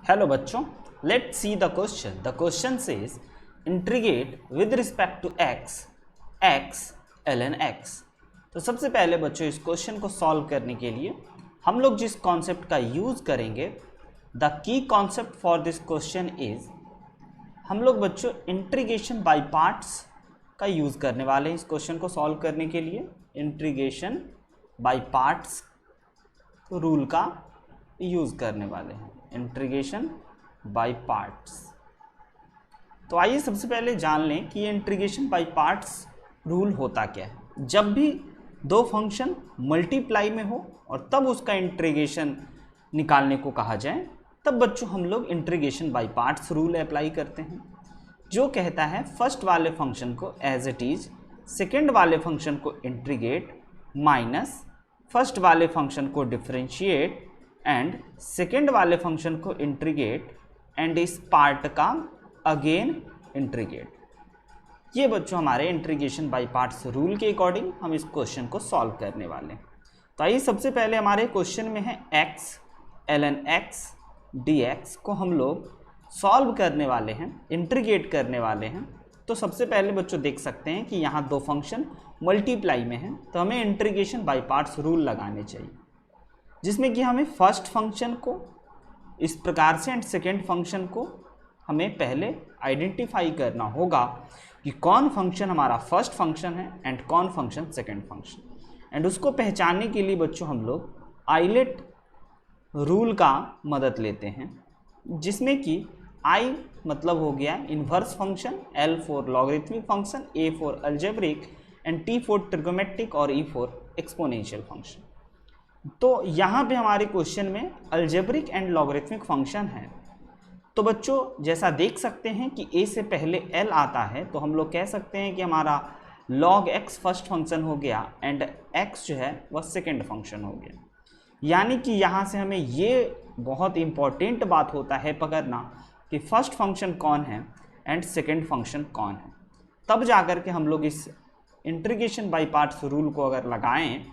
Hello बच्चों, let's see the question. The question says integrate with respect to x ln x. तो सबसे पहले बच्चों इस क्वेश्चन को सॉल्व करने के लिए हम लोग जिस कॉन्सेप्ट का यूज़ करेंगे, the key concept for this question is, हम लोग बच्चों इंटीग्रेशन बाय पार्ट्स का यूज़ करने वाले हैं. इस क्वेश्चन को सॉल्व करने के लिए इंटीग्रेशन बाय पार्ट्स रूल का यूज़ करने वाले हैं. Integration by parts. तो आइए सबसे पहले जान लें कि ये इंटीग्रेशन बाय पार्ट्स रूल होता क्या है. जब भी दो फंक्शन मल्टीप्लाई में हो और तब उसका इंटीग्रेशन निकालने को कहा जाए, तब बच्चों हम लोग integration by parts rule apply करते हैं, जो कहता है फर्स्ट वाले फंक्शन को एज इट इज, सेकेंड वाले फंक्शन को इंटीग्रेट माइनस फर्स्ट वाले फंक्शन को डिफरेंशिएट एंड सेकेंड वाले फंक्शन को इंटीग्रेट एंड इस पार्ट का अगेन इंटीग्रेट. ये बच्चों हमारे इंटीग्रेशन बाय पार्ट्स रूल के अकॉर्डिंग हम इस क्वेश्चन को सॉल्व करने वाले हैं. तो आइए सबसे पहले हमारे क्वेश्चन में है x ln x dx को हम लोग सॉल्व करने वाले हैं, इंटीग्रेट करने वाले हैं. तो सबसे पहले बच्चों देख सकते हैं कि यहाँ दो फंक्शन मल्टीप्लाई में हैं, तो हमें इंटीग्रेशन बाय पार्ट्स रूल लगाने चाहिए, जिसमें कि हमें फर्स्ट फंक्शन को इस प्रकार से एंड सेकेंड फंक्शन को हमें पहले आइडेंटिफाई करना होगा कि कौन फंक्शन हमारा फर्स्ट फंक्शन है एंड कौन फंक्शन सेकेंड फंक्शन. एंड उसको पहचानने के लिए बच्चों हम लोग आइलेट रूल का मदद लेते हैं, जिसमें कि I मतलब हो गया inverse function, L for logarithmic function, A for algebraic and T for trigonometric और E फॉर एक्सपोनेंशियल फंक्शन. तो यहाँ पे हमारे क्वेश्चन में अलजेब्रिक एंड लॉगरिथमिक फंक्शन है. तो बच्चों जैसा देख सकते हैं कि a से पहले l आता है, तो हम लोग कह सकते हैं कि हमारा log x फर्स्ट फंक्शन हो गया एंड x जो है वह सेकेंड फंक्शन हो गया. यानी कि यहाँ से हमें ये बहुत इम्पॉर्टेंट बात होता है पकड़ना कि फर्स्ट फंक्शन कौन है एंड सेकेंड फंक्शन कौन है. तब जाकर के हम लोग इस इंटीग्रेशन बाय पार्ट्स रूल को अगर लगाएं,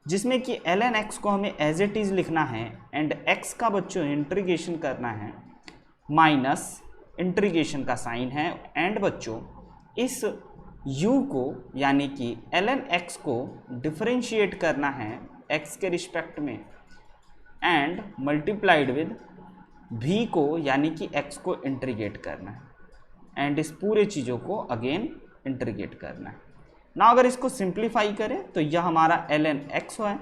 जिसमें कि ln x को हमें एज इट इज़ लिखना है एंड x का बच्चों इंटीग्रेशन करना है, माइनस इंटीग्रेशन का साइन है एंड बच्चों इस u को यानी कि ln x को डिफरेंशिएट करना है x के रिस्पेक्ट में एंड मल्टीप्लाइड विद v को यानी कि x को इंटीग्रेट करना है एंड इस पूरे चीज़ों को अगेन इंटीग्रेट करना है. ना अगर इसको सिंप्लीफाई करें तो यह हमारा ln x है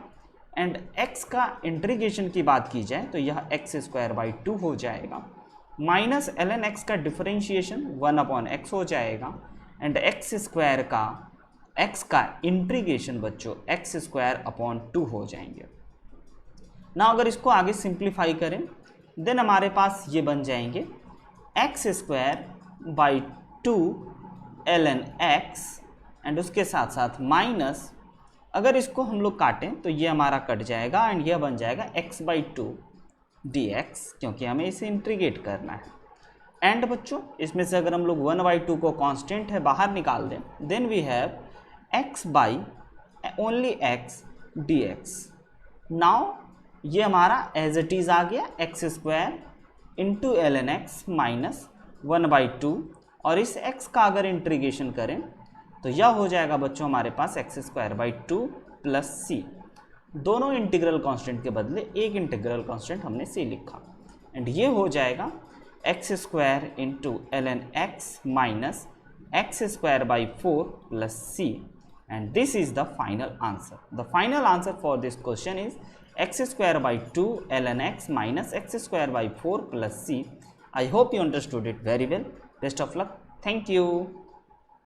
एंड x का इंटीग्रेशन की बात की जाए तो यह x²/2 हो जाएगा, माइनस ln x का डिफरेंशिएशन 1/x हो जाएगा एंड x का इंटीग्रेशन बच्चों x²/2 हो जाएंगे. ना अगर इसको आगे सिंप्लीफाई करें देन हमारे पास ये बन जाएंगे x²/2 ln x एंड उसके साथ साथ माइनस, अगर इसको हम लोग काटें तो ये हमारा कट जाएगा एंड यह बन जाएगा x/2 dx, क्योंकि हमें इसे इंटीग्रेट करना है. एंड बच्चों इसमें से अगर हम लोग 1/2 को कांस्टेंट है बाहर निकाल दें, देन वी हैव x/ओनली x dx. नाउ ये हमारा एज इट इज़ आ गया x² ln x माइनस 1/2 और इस x का अगर इंटीग्रेशन करें तो यह हो जाएगा बच्चों हमारे पास x²/2 प्लस c. दोनों इंटीग्रल कांस्टेंट के बदले एक इंटीग्रल कांस्टेंट हमने c लिखा एंड ये हो जाएगा x² ln x minus x²/4 plus c and this is the final answer. The final answer for this question is x²/2 ln x minus x²/4 plus c. I hope you understood it very well. Best of luck. Thank you.